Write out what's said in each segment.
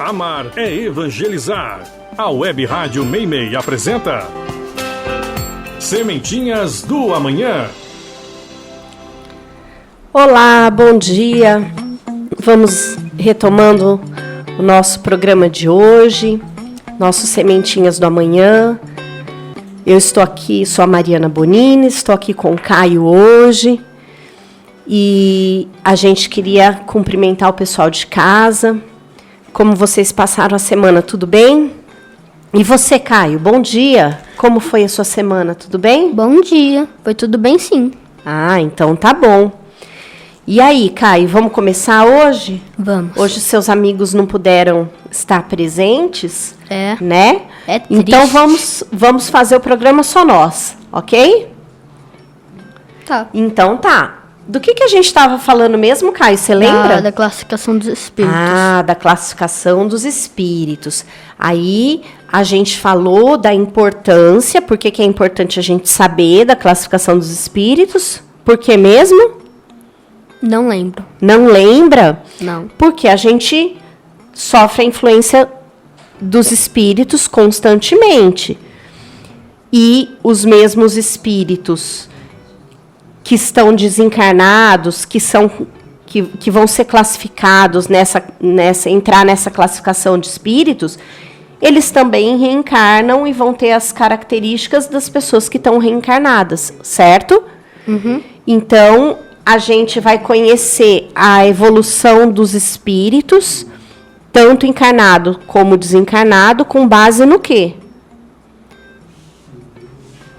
Amar é evangelizar. A Web Rádio Meimei apresenta Sementinhas do Amanhã. Olá, bom dia. Vamos retomando o nosso programa de hoje, nosso Sementinhas do Amanhã. Eu estou aqui, sou a Mariana Bonini, estou aqui com o Caio hoje. E a gente queria cumprimentar o pessoal de casa. Como vocês passaram a semana, tudo bem? E você, Caio, bom dia. Como foi a sua semana, tudo bem? Bom dia, foi tudo bem sim. Ah, então tá bom. E aí, Caio, vamos começar hoje? Vamos. Hoje seus amigos não puderam estar presentes, né? É triste. Então vamos fazer o programa só nós, ok? Tá. Então tá. Do que a gente estava falando mesmo, Caio? Você lembra? Da classificação dos espíritos. Ah, da classificação dos espíritos. Aí a gente falou da importância, por que é importante a gente saber da classificação dos espíritos? Por que mesmo? Não lembro. Não lembra? Não. Porque a gente sofre a influência dos espíritos constantemente. E os mesmos espíritos que estão desencarnados, que vão ser classificados entrar nessa classificação de espíritos, eles também reencarnam e vão ter as características das pessoas que estão reencarnadas, certo? Uhum. Então, a gente vai conhecer a evolução dos espíritos, tanto encarnado como desencarnado, com base no quê?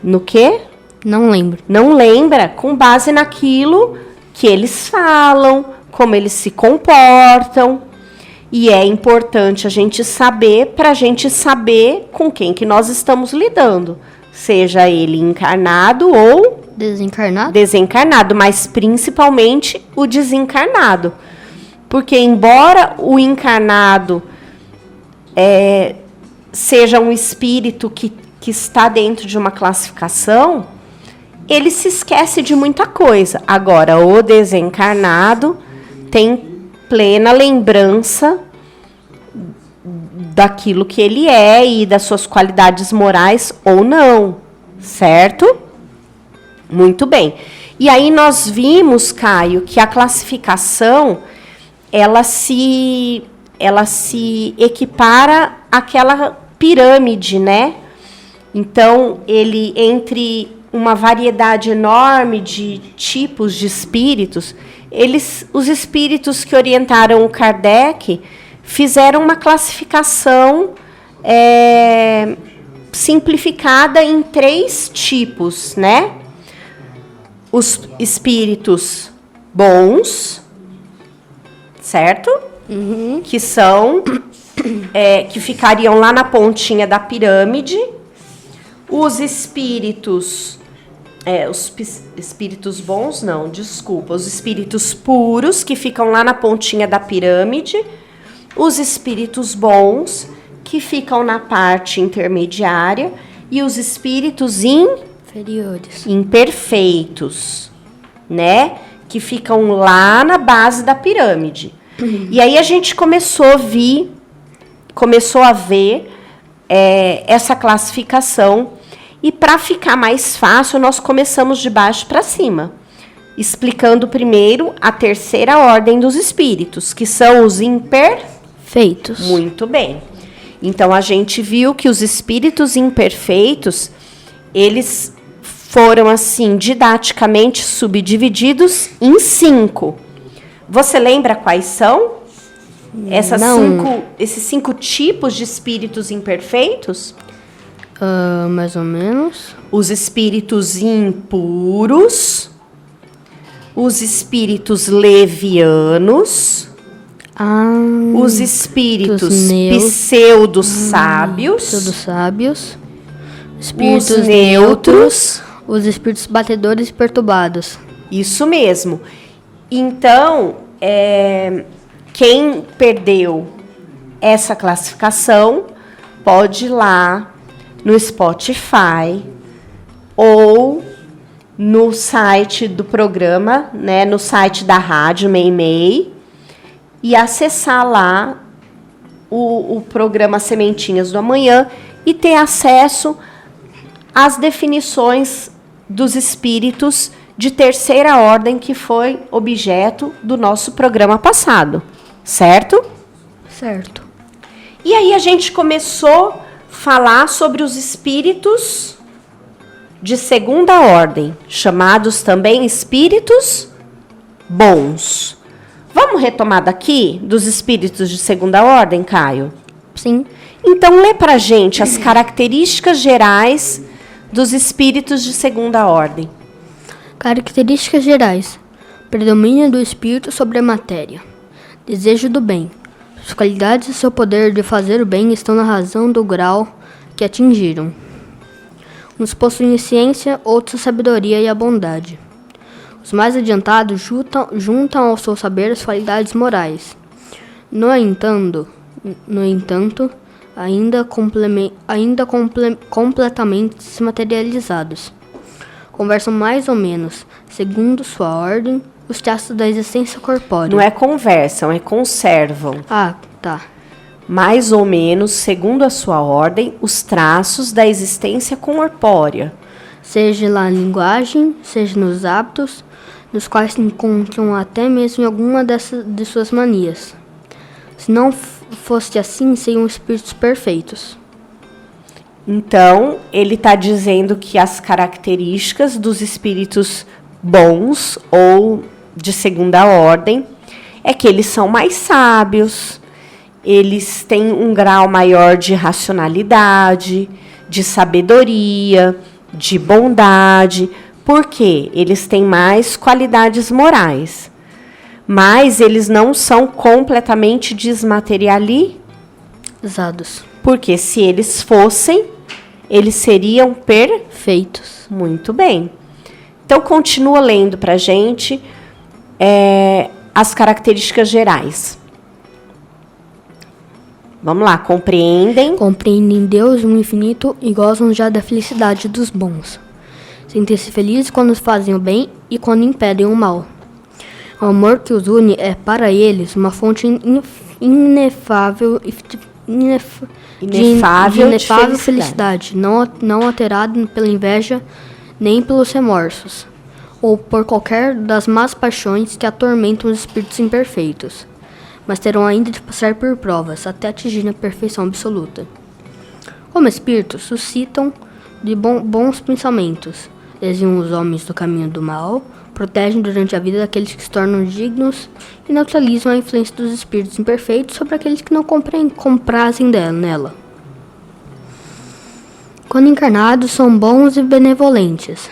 No quê? Não lembro. Não lembra? Com base naquilo que eles falam, como eles se comportam. E é importante a gente saber, para a gente saber com quem que nós estamos lidando. Seja ele encarnado ou desencarnado, mas principalmente o desencarnado. Porque embora o encarnado seja um espírito que está dentro de uma classificação, ele se esquece de muita coisa. Agora, o desencarnado tem plena lembrança daquilo que ele é e das suas qualidades morais ou não, certo? Muito bem. E aí nós vimos, Caio, que a classificação ela se equipara àquela pirâmide, né? Então, ele entre uma variedade enorme de tipos de espíritos, os espíritos que orientaram o Kardec fizeram uma classificação simplificada em 3 tipos, né? Os espíritos bons, certo? Uhum. Que são, que ficariam lá na pontinha da pirâmide. Os espíritos... os espíritos bons, não, desculpa. Os espíritos puros, que ficam lá na pontinha da pirâmide. Os espíritos bons, que ficam na parte intermediária. E os espíritos imperfeitos, né? Que ficam lá na base da pirâmide. E aí a gente começou a ver essa classificação. E para ficar mais fácil, nós começamos de baixo para cima, explicando primeiro a 3ª ordem dos espíritos, que são os imperfeitos. Muito bem. Então, a gente viu que os espíritos imperfeitos, eles foram, assim, didaticamente subdivididos em 5. Você lembra quais são? Esses 5 tipos de espíritos imperfeitos? Mais ou menos. Os espíritos impuros, os espíritos levianos, os espíritos pseudo-sábios, espíritos os neutros, os espíritos batedores e perturbados. Isso mesmo. Então, quem perdeu essa classificação pode ir lá no Spotify ou no site do programa, né, no site da Rádio Meimei, e acessar lá o programa Sementinhas do Amanhã e ter acesso às definições dos espíritos de terceira ordem que foi objeto do nosso programa passado, certo? Certo. E aí a gente começou a falar sobre os espíritos de segunda ordem, chamados também espíritos bons. Vamos retomar daqui dos espíritos de segunda ordem, Caio? Sim. Então, lê pra gente as características gerais dos espíritos de segunda ordem. Características gerais. Predomínio do espírito sobre a matéria. Desejo do bem. Suas qualidades e seu poder de fazer o bem estão na razão do grau que atingiram. Uns possuem ciência, outros a sabedoria e a bondade. Os mais adiantados juntam ao seu saber as qualidades morais. No entanto, ainda completamente desmaterializados. Conversam mais ou menos, segundo sua ordem, os traços da existência corpórea. Não é conversam, é conservam. Ah, tá. Mais ou menos, segundo a sua ordem, os traços da existência corpórea. Seja na linguagem, seja nos hábitos, nos quais se encontram até mesmo em alguma de suas manias. Se não fosse assim, seriam espíritos perfeitos. Então, ele está dizendo que as características dos espíritos bons ou de segunda ordem é que eles são mais sábios, eles têm um grau maior de racionalidade, de sabedoria, de bondade, porque eles têm mais qualidades morais. Mas eles não são completamente desmaterializados. Porque se eles fossem, eles seriam Feitos. Muito bem. Então, continua lendo para a gente as características gerais. Vamos lá, compreendem. Compreendem Deus no infinito e gozam já da felicidade dos bons. Sentem-se felizes quando fazem o bem e quando impedem o mal. O amor que os une é, para eles, uma fonte inefável de felicidade, não alterada pela inveja nem pelos remorsos, ou por qualquer das más paixões que atormentam os espíritos imperfeitos, mas terão ainda de passar por provas até atingir a perfeição absoluta. Como espíritos, suscitam de bons pensamentos, desviam os homens do caminho do mal, protegem durante a vida daqueles que se tornam dignos e neutralizam a influência dos espíritos imperfeitos sobre aqueles que não comprazem nela. Quando encarnados, são bons e benevolentes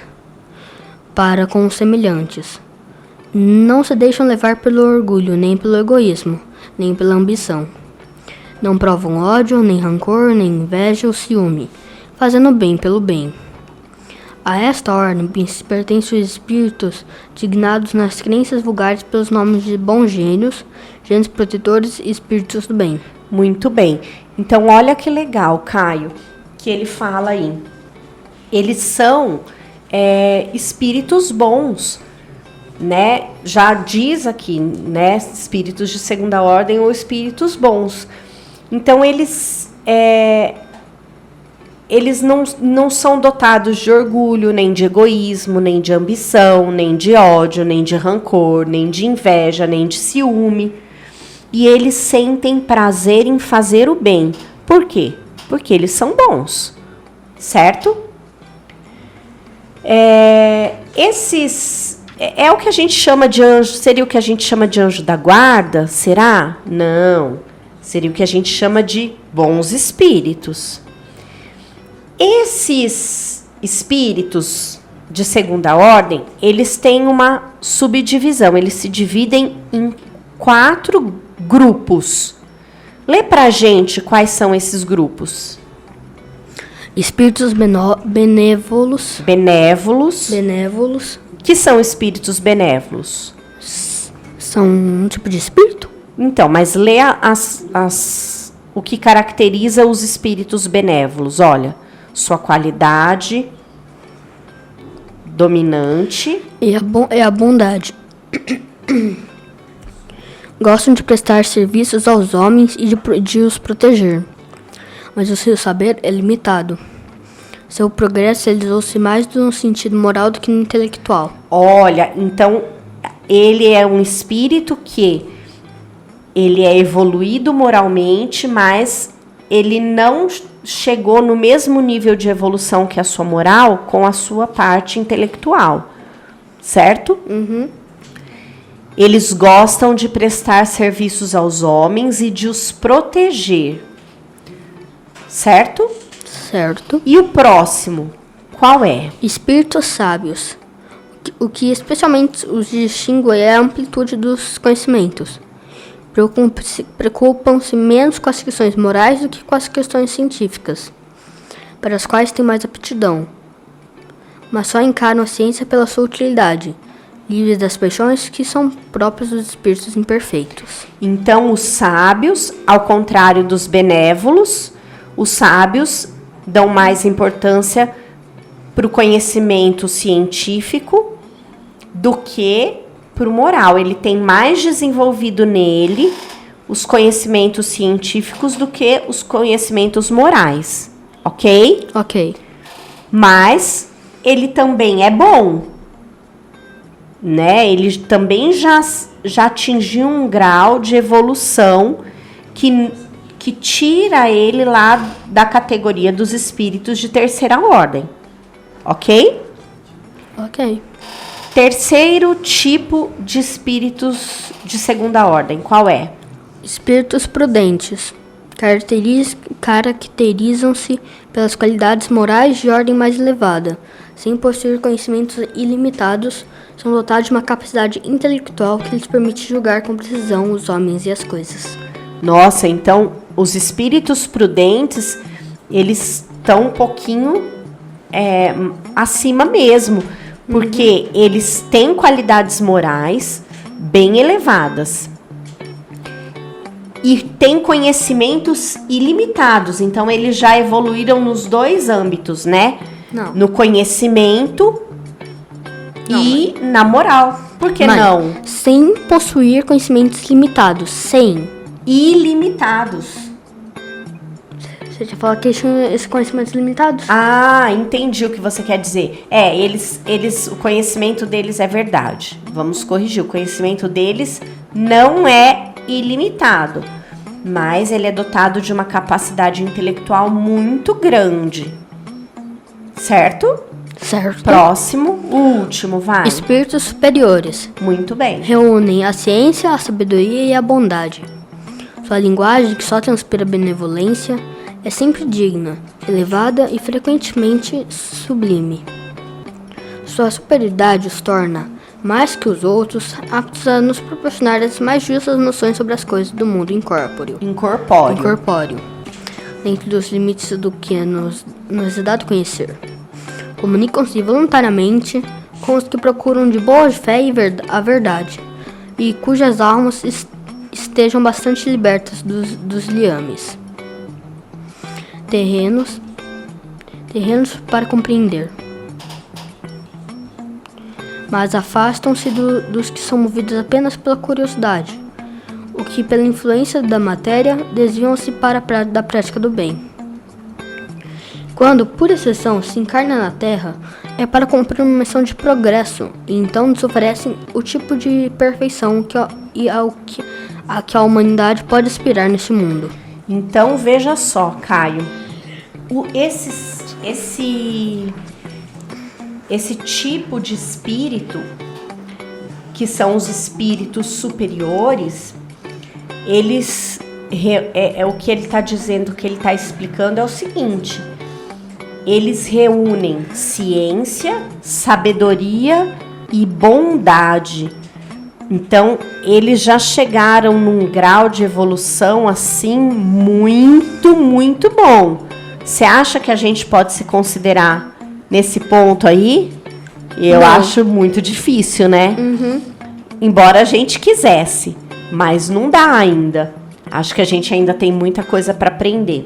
para com os semelhantes. Não se deixam levar pelo orgulho, nem pelo egoísmo, nem pela ambição. Não provam ódio, nem rancor, nem inveja ou ciúme, fazendo bem pelo bem. A esta ordem pertencem os espíritos dignados nas crenças vulgares pelos nomes de bons gênios, gênios protetores e espíritos do bem. Muito bem. Então, olha que legal, Caio, que ele fala aí. Eles são espíritos bons, né? Já diz aqui, né? Espíritos de segunda ordem ou espíritos bons. Então, eles não são dotados de orgulho, nem de egoísmo, nem de ambição, nem de ódio, nem de rancor, nem de inveja, nem de ciúme. E eles sentem prazer em fazer o bem. Por quê? Porque eles são bons, certo? É o que a gente chama de anjo. Seria o que a gente chama de anjo da guarda? Será? Não. Seria o que a gente chama de bons espíritos. Esses espíritos de segunda ordem, eles têm uma subdivisão. Eles se dividem em 4 grupos. Lê pra gente quais são esses grupos. Espíritos benévolos. Benévolos. Que são espíritos benévolos? São um tipo de espírito? Então, mas lê o que caracteriza os espíritos benévolos. Olha, sua qualidade dominante. É a bondade. Gostam de prestar serviços aos homens e de os proteger. Mas o seu saber é limitado. Seu progresso realizou-se mais no sentido moral do que no intelectual. Olha, então ele é um espírito que ele é evoluído moralmente, mas ele não chegou no mesmo nível de evolução que a sua moral com a sua parte intelectual, certo? Uhum. Eles gostam de prestar serviços aos homens e de os proteger, certo? Certo. E o próximo, qual é? Espíritos sábios. O que especialmente os distingue é a amplitude dos conhecimentos. Preocupam-se menos com as questões morais do que com as questões científicas, para as quais têm mais aptidão. Mas só encaram a ciência pela sua utilidade, livres das paixões que são próprias dos espíritos imperfeitos. Então, os sábios, ao contrário dos benévolos, os sábios dão mais importância para o conhecimento científico do que para o moral. Ele tem mais desenvolvido nele os conhecimentos científicos do que os conhecimentos morais, ok? Ok. Mas ele também é bom, né? Ele também já atingiu um grau de evolução que tira ele lá da categoria dos espíritos de terceira ordem, ok? Ok. Terceiro tipo de espíritos de segunda ordem, qual é? Espíritos prudentes. Caracterizam-se pelas qualidades morais de ordem mais elevada. Sem possuir conhecimentos ilimitados, são dotados de uma capacidade intelectual que lhes permite julgar com precisão os homens e as coisas. Nossa, então os espíritos prudentes, eles estão um pouquinho acima mesmo, porque eles têm qualidades morais bem elevadas e têm conhecimentos ilimitados. Então eles já evoluíram nos dois âmbitos, né? Não. No conhecimento e na moral. Por que Mãe, não? sem possuir conhecimentos limitados. Sem. Ilimitados. Você já falou que eles tinham esses conhecimentos limitados? Ah, entendi o que você quer dizer. O conhecimento deles é verdade. Vamos corrigir. O conhecimento deles não é ilimitado, mas ele é dotado de uma capacidade intelectual muito grande. Certo? Certo. Próximo, o último, vai. Espíritos superiores. Muito bem. Reúnem a ciência, a sabedoria e a bondade. Sua linguagem, que só transpira benevolência, é sempre digna, elevada e frequentemente sublime. Sua superioridade os torna, mais que os outros, aptos a nos proporcionar as mais justas noções sobre as coisas do mundo incorpóreo, dentro dos limites do que nos é dado conhecer. Comunicam-se voluntariamente com os que procuram de boa fé a verdade, e cujas almas estejam bastante libertas dos liames. Terrenos para compreender. Mas afastam-se dos que são movidos apenas pela curiosidade, o que pela influência da matéria desviam-se da prática do bem. Quando, por exceção, se encarna na Terra, é para cumprir uma missão de progresso, e então nos oferecem o tipo de perfeição a que a humanidade pode aspirar neste mundo. Então, veja só, Caio. Esse tipo de espírito, que são os espíritos superiores, eles o que ele está dizendo, o que ele está explicando é o seguinte: eles reúnem ciência, sabedoria e bondade. Então, eles já chegaram num grau de evolução assim muito, muito bom. Você acha que a gente pode se considerar nesse ponto aí? Eu acho muito difícil, né? Uhum. Embora a gente quisesse, mas não dá ainda. Acho que a gente ainda tem muita coisa para aprender.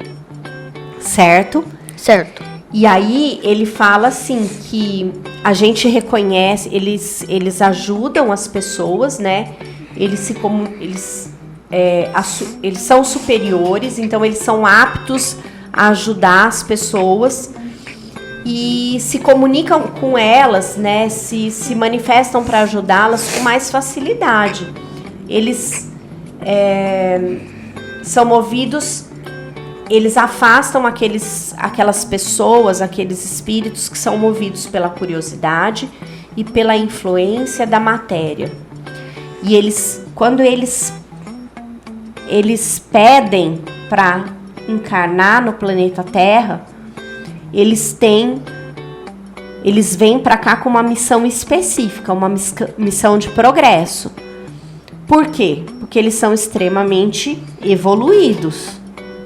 Certo? Certo. E aí ele fala assim que a gente reconhece, eles ajudam as pessoas, né? eles são superiores, então eles são aptos a ajudar as pessoas e se comunicam com elas, né? Se manifestam para ajudá-las com mais facilidade. Eles são movidos, eles afastam aquelas pessoas, aqueles espíritos que são movidos pela curiosidade e pela influência da matéria. E quando eles pedem para encarnar no planeta Terra, eles vêm para cá com uma missão específica, uma missão de progresso. Por quê? Porque eles são extremamente evoluídos,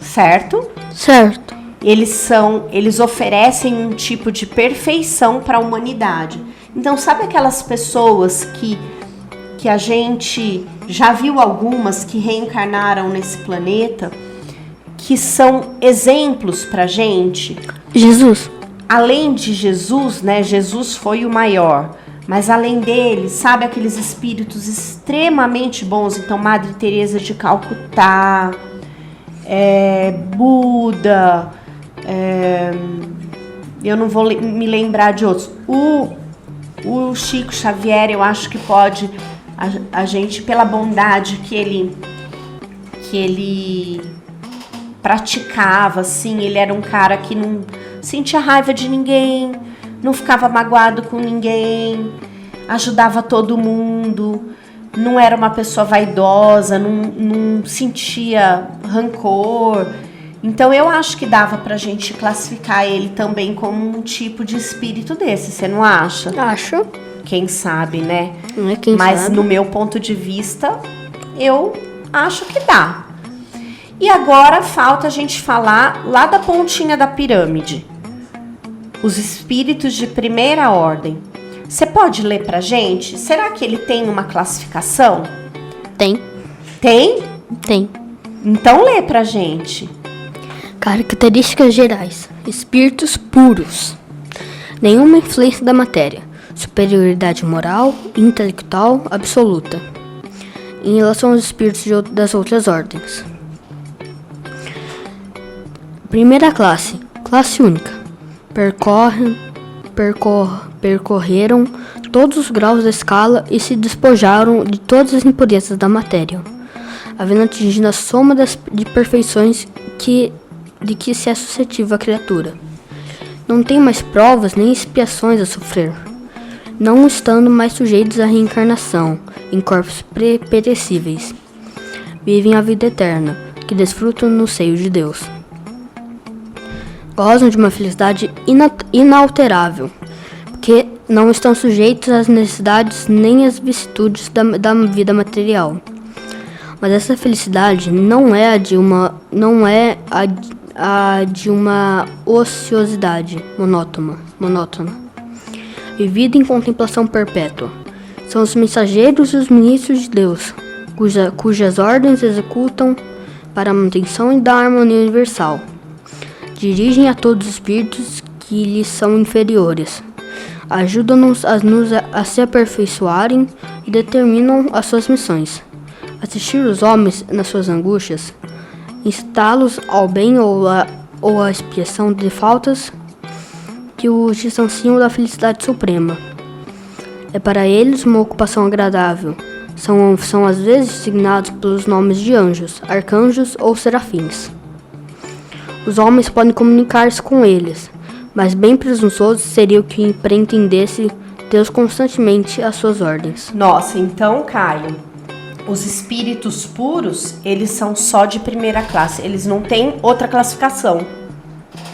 certo? Certo. Eles oferecem um tipo de perfeição para a humanidade. Então, sabe aquelas pessoas que a gente já viu algumas que reencarnaram nesse planeta, que são exemplos pra gente? Jesus. Além de Jesus, né? Jesus foi o maior. Mas além dele, sabe aqueles espíritos extremamente bons? Então, Madre Teresa de Calcutá, Buda, eu não vou me lembrar de outros. O Chico Xavier, eu acho que pode, a gente, pela bondade que ele praticava, assim, ele era um cara que não sentia raiva de ninguém, não ficava magoado com ninguém, ajudava todo mundo, não era uma pessoa vaidosa, não sentia rancor. Então eu acho que dava pra gente classificar ele também como um tipo de espírito desse, você não acha? Acho. Quem sabe, né? Mas sabe? No meu ponto de vista, eu acho que dá. E agora falta a gente falar lá da pontinha da pirâmide. Os espíritos de primeira ordem. Você pode ler pra gente? Será que ele tem uma classificação? Tem. Tem? Tem. Então lê pra gente. Características gerais. Espíritos puros. Nenhuma influência da matéria. Superioridade moral e intelectual absoluta. Em relação aos espíritos das outras ordens. Primeira classe. Classe única. Percorreram todos os graus da escala e se despojaram de todas as impurezas da matéria, havendo atingido a soma de perfeições de que se é suscetível a criatura. Não tem mais provas nem expiações a sofrer, não estando mais sujeitos à reencarnação em corpos perecíveis. Vivem a vida eterna, que desfrutam no seio de Deus. Gozam de uma felicidade inalterável, porque não estão sujeitos às necessidades nem às vicissitudes da vida material. Mas essa felicidade não é a de uma ociosidade monótona, vivida em contemplação perpétua. São os mensageiros e os ministros de Deus, cujas ordens executam para a manutenção da harmonia universal. Dirigem a todos os espíritos que lhes são inferiores. Ajudam-nos a se aperfeiçoarem e determinam as suas missões. Assistir os homens nas suas angústias, instá-los ao bem ou à expiação de faltas que os distanciam da felicidade suprema. É para eles uma ocupação agradável. São às vezes designados pelos nomes de anjos, arcanjos ou serafins. Os homens podem comunicar-se com eles, mas bem presunçoso seria o que empreendesse Deus constantemente as suas ordens. Nossa, então, Caio, os espíritos puros, eles são só de primeira classe, eles não têm outra classificação,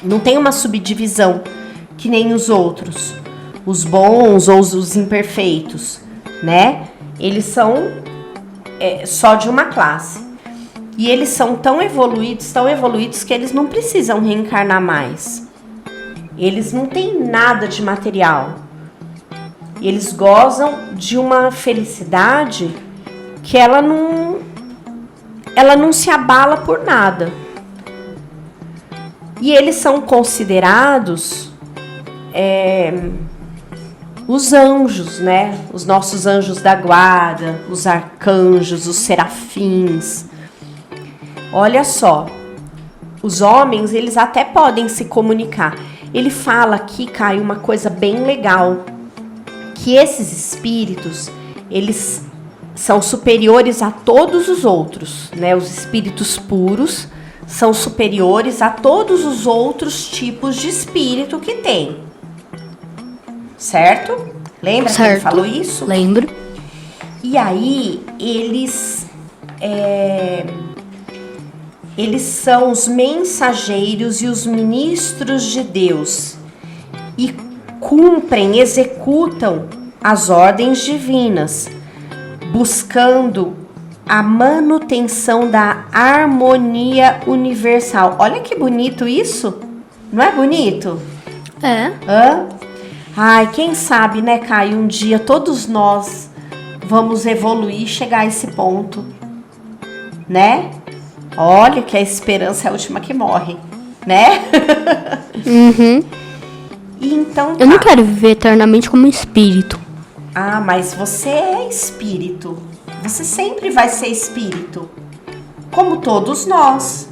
não tem uma subdivisão que nem os outros, os bons ou os imperfeitos, né? Eles são só de uma classe. E eles são tão evoluídos que eles não precisam reencarnar mais. Eles não têm nada de material. Eles gozam de uma felicidade que ela não se abala por nada. E eles são considerados os anjos, né? Os nossos anjos da guarda, os arcanjos, os serafins. Olha só, os homens, eles até podem se comunicar. Ele fala aqui, Caio, uma coisa bem legal, que esses espíritos, eles são superiores a todos os outros, né? Os espíritos puros são superiores a todos os outros tipos de espírito que tem. Certo? Lembra que ele falou isso? Lembro. E aí, eles são os mensageiros e os ministros de Deus e cumprem, executam as ordens divinas, buscando a manutenção da harmonia universal. Olha que bonito isso! Não é bonito? É. Hã? Ai, quem sabe, né, Caio? Um dia todos nós vamos evoluir e chegar a esse ponto, né? Olha que a esperança é a última que morre, né? Uhum. E então Eu não quero viver eternamente como espírito. Ah, mas você é espírito. Você sempre vai ser espírito. Como todos nós.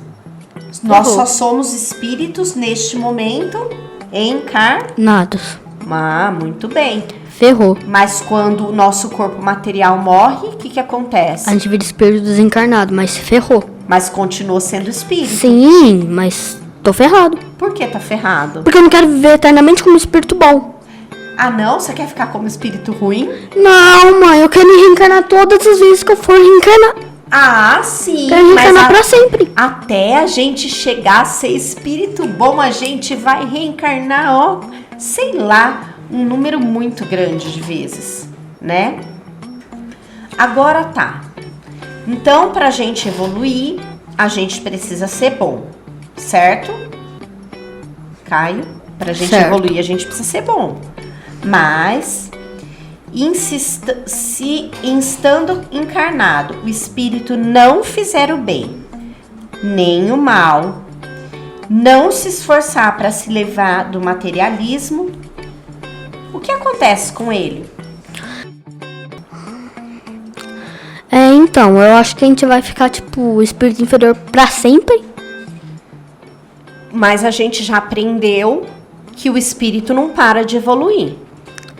Nós só somos espíritos neste momento encarnados. Ah, muito bem. Ferrou. Mas quando o nosso corpo material morre, o que acontece? A gente vira espírito desencarnado, mas ferrou. Mas continua sendo espírito. Sim, mas tô ferrado. Por que tá ferrado? Porque eu não quero viver eternamente como espírito bom. Ah, não? Você quer ficar como espírito ruim? Não, mãe, eu quero me reencarnar todas as vezes que eu for reencarnar. Ah, sim. Quero reencarnar pra sempre. Até a gente chegar a ser espírito bom, a gente vai reencarnar, ó, sei lá, um número muito grande de vezes, né? Agora tá. Então, pra gente evoluir, a gente precisa ser bom, certo? Caio, pra gente evoluir, a gente precisa ser bom. Mas, se estando encarnado, o espírito não fizer o bem, nem o mal, não se esforçar para se livrar do materialismo, o que acontece com ele? Então, eu acho que a gente vai ficar, tipo, espírito inferior pra sempre. Mas a gente já aprendeu que o espírito não para de evoluir.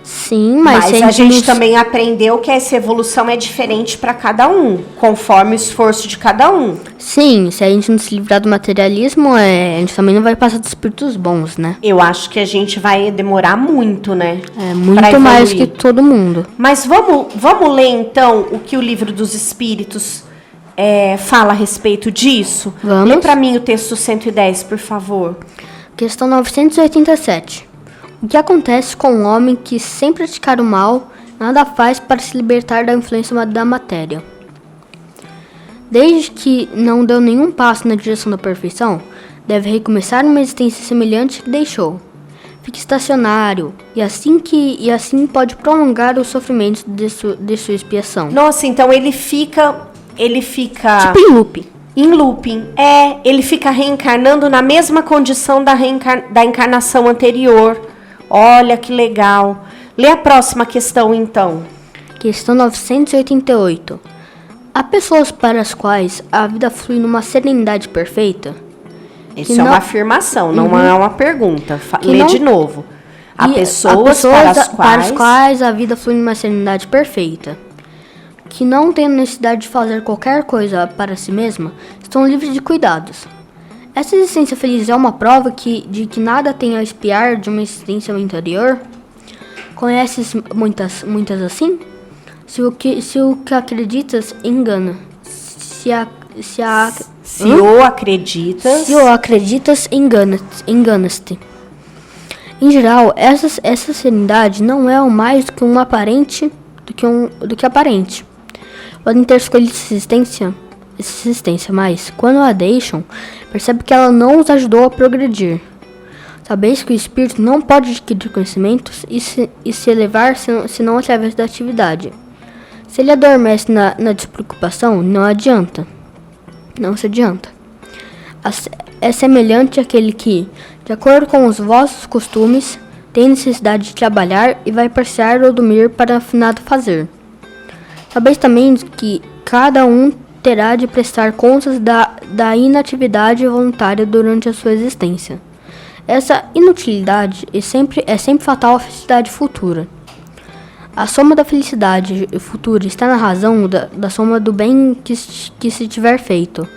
Sim, mas a gente também aprendeu que essa evolução é diferente para cada um, conforme o esforço de cada um. Sim, se a gente não se livrar do materialismo, a gente também não vai passar dos espíritos bons, né? Eu acho que a gente vai demorar muito, né? Muito mais que todo mundo. Mas vamos ler, então, o que o Livro dos Espíritos fala a respeito disso? Vamos. Lê para mim o texto 110, por favor. Questão 987. O que acontece com um homem que, sem praticar o mal, nada faz para se libertar da influência da matéria? Desde que não deu nenhum passo na direção da perfeição, deve recomeçar uma existência semelhante que deixou. Fique estacionário, e assim pode prolongar os sofrimentos de sua expiação. Nossa, então ele fica tipo em looping. Em looping. Ele fica reencarnando na mesma condição da encarnação anterior. Olha que legal. Lê a próxima questão, então. Questão 988. Há pessoas para as quais a vida flui numa serenidade perfeita? Isso é uma afirmação, não é uma pergunta. Lê de novo. Há pessoas para as quais a vida flui numa serenidade perfeita, que não têm necessidade de fazer qualquer coisa para si mesma, estão livres de cuidados. Essa existência feliz é uma prova de que nada tem a espiar de uma existência anterior? Conheces muitas assim? Se o que acreditas, engana. Se o acreditas, enganas-te. Em geral, essa serenidade não é mais do que aparente. Podem ter escolhido essa existência, mas quando a deixam, percebe que ela não os ajudou a progredir. Sabeis que o espírito não pode adquirir conhecimentos e se elevar senão através da atividade. Se ele adormece na despreocupação, não se adianta. É semelhante àquele que, de acordo com os vossos costumes, tem necessidade de trabalhar e vai passear ou dormir para afinado fazer. Sabeis também que cada um terá de prestar contas da inatividade voluntária durante a sua existência. Essa inutilidade é sempre fatal à felicidade futura. A soma da felicidade futura está na razão da soma do bem que se tiver feito,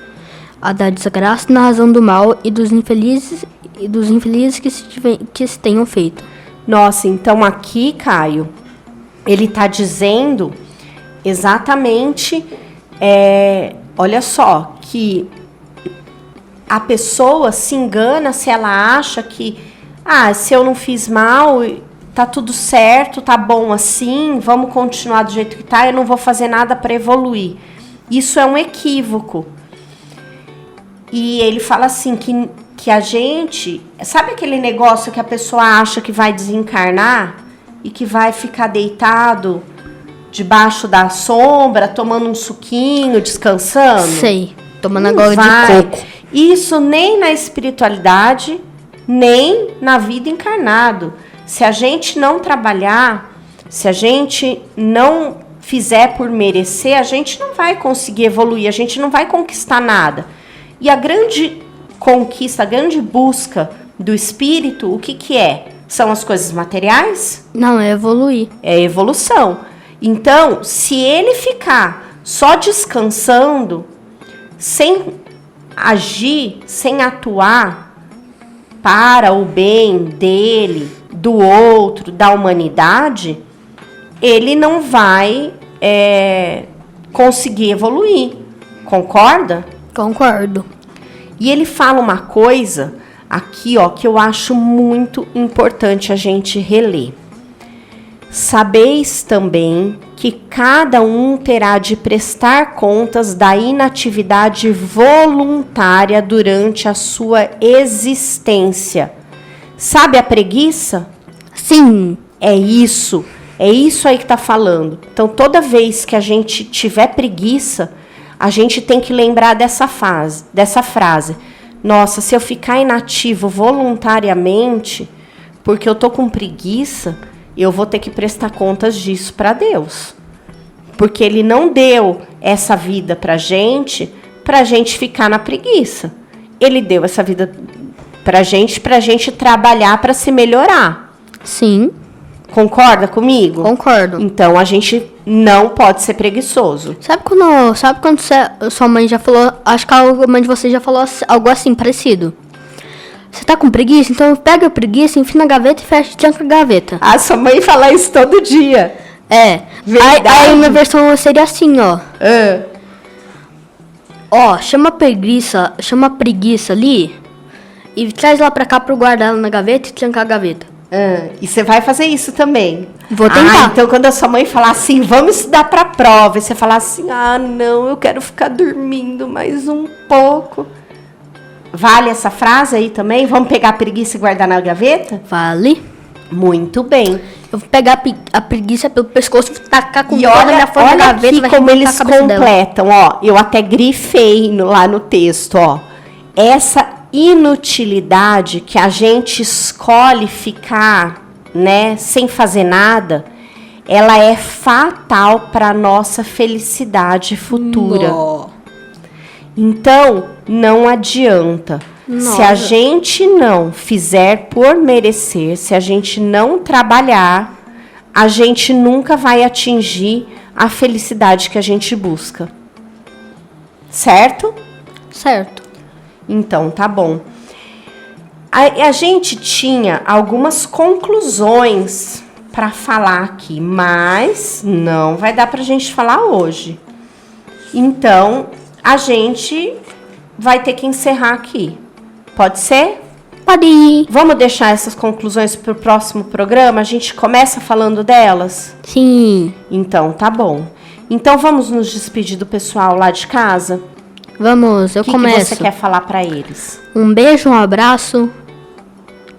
a da desgraça na razão do mal e dos infelizes que se tenham feito. Nossa, então aqui, Caio, ele está dizendo exatamente, olha só, que a pessoa se engana se ela acha que, se eu não fiz mal, tá tudo certo, tá bom assim, vamos continuar do jeito que tá, eu não vou fazer nada para evoluir. Isso é um equívoco. E ele fala assim, que a gente, sabe aquele negócio que a pessoa acha que vai desencarnar e que vai ficar deitado debaixo da sombra, tomando um suquinho, descansando? Sei, tomando água de coco. Isso nem na espiritualidade, nem na vida encarnado. Se a gente não trabalhar, se a gente não fizer por merecer, a gente não vai conseguir evoluir, a gente não vai conquistar nada. E a grande conquista, a grande busca do espírito, o que é? São as coisas materiais? Não, é evoluir. É evolução. Então, se ele ficar só descansando, sem agir, sem atuar para o bem dele, do outro, da humanidade, ele não vai conseguir evoluir. Concorda? Concordo. E ele fala uma coisa aqui, ó, que eu acho muito importante a gente reler. Sabeis também que cada um terá de prestar contas da inatividade voluntária durante a sua existência. Sabe a preguiça? Sim. É isso aí que tá falando. Então, toda vez que a gente tiver preguiça, a gente tem que lembrar dessa frase. Nossa, se eu ficar inativo voluntariamente, porque eu tô com preguiça, eu vou ter que prestar contas disso para Deus. Porque Ele não deu essa vida pra gente ficar na preguiça. Ele deu essa vida pra gente trabalhar para se melhorar. Sim. Concorda comigo? Concordo. Então, a gente não pode ser preguiçoso. Sabe quando sua mãe já falou, acho que a mãe de você já falou algo assim, parecido. Você tá com preguiça? Então pega a preguiça, enfia na gaveta e fecha e tranca a gaveta. A sua mãe fala isso todo dia. É. Verdade. Aí a minha versão seria assim, ó. Ah. Ó, chama a preguiça ali e traz lá pra cá pra eu guardar ela na gaveta e trancar a gaveta. E você vai fazer isso também? Vou tentar. Então quando a sua mãe falar assim, vamos estudar pra prova, e você falar assim, não, eu quero ficar dormindo mais um pouco. Vale essa frase aí também? Vamos pegar a preguiça e guardar na gaveta? Vale. Muito bem. Eu vou pegar a preguiça pelo pescoço e tacar com E toda a minha força na olha gaveta. aqui como eles completam, ó. Eu até grifei lá no texto, ó. Essa inutilidade que a gente escolhe ficar, né, sem fazer nada, ela é fatal para nossa felicidade futura. Então, não adianta. Se a gente não fizer por merecer, se a gente não trabalhar, a gente nunca vai atingir a felicidade que a gente busca. Certo? Certo. Então, tá bom. A gente tinha algumas conclusões para falar aqui, mas não vai dar pra gente falar hoje. Então, a gente vai ter que encerrar aqui. Pode ser? Pode ir. Vamos deixar essas conclusões para o próximo programa? A gente começa falando delas? Sim. Então, tá bom. Então, vamos nos despedir do pessoal lá de casa? Vamos, eu começo. O que você quer falar para eles? Um beijo, um abraço.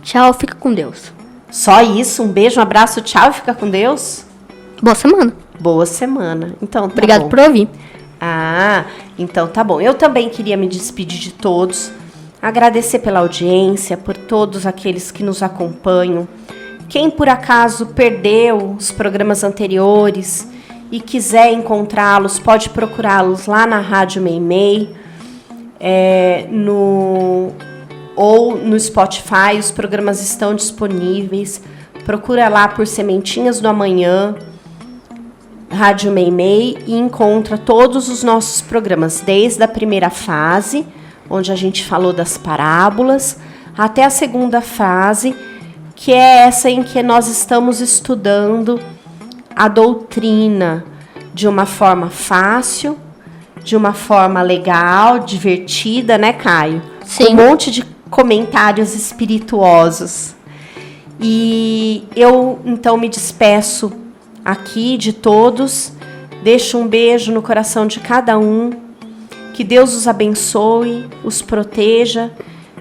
Tchau, fica com Deus. Só isso? Um beijo, um abraço, tchau e fica com Deus? Boa semana. Boa semana. Então, tá Obrigado bom. por ouvir. Então tá bom. Eu também queria me despedir de todos. Agradecer pela audiência, por todos aqueles que nos acompanham. Quem por acaso perdeu os programas anteriores e quiser encontrá-los, pode procurá-los lá na Rádio Meimei, ou no Spotify. Os programas estão disponíveis. Procura lá por Sementinhas do Amanhã, Rádio Meimei, e encontra todos os nossos programas, desde a primeira fase, onde a gente falou das parábolas, até a segunda fase, que é essa em que nós estamos estudando a doutrina de uma forma fácil, de uma forma legal, divertida, né, Caio? Sim. Com um monte de comentários espirituosos. E eu, então, me despeço aqui de todos, deixo um beijo no coração de cada um, que Deus os abençoe, os proteja,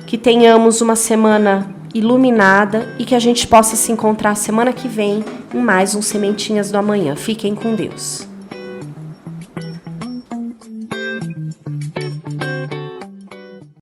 que tenhamos uma semana iluminada e que a gente possa se encontrar semana que vem em mais um Sementinhas do Amanhã. Fiquem com Deus.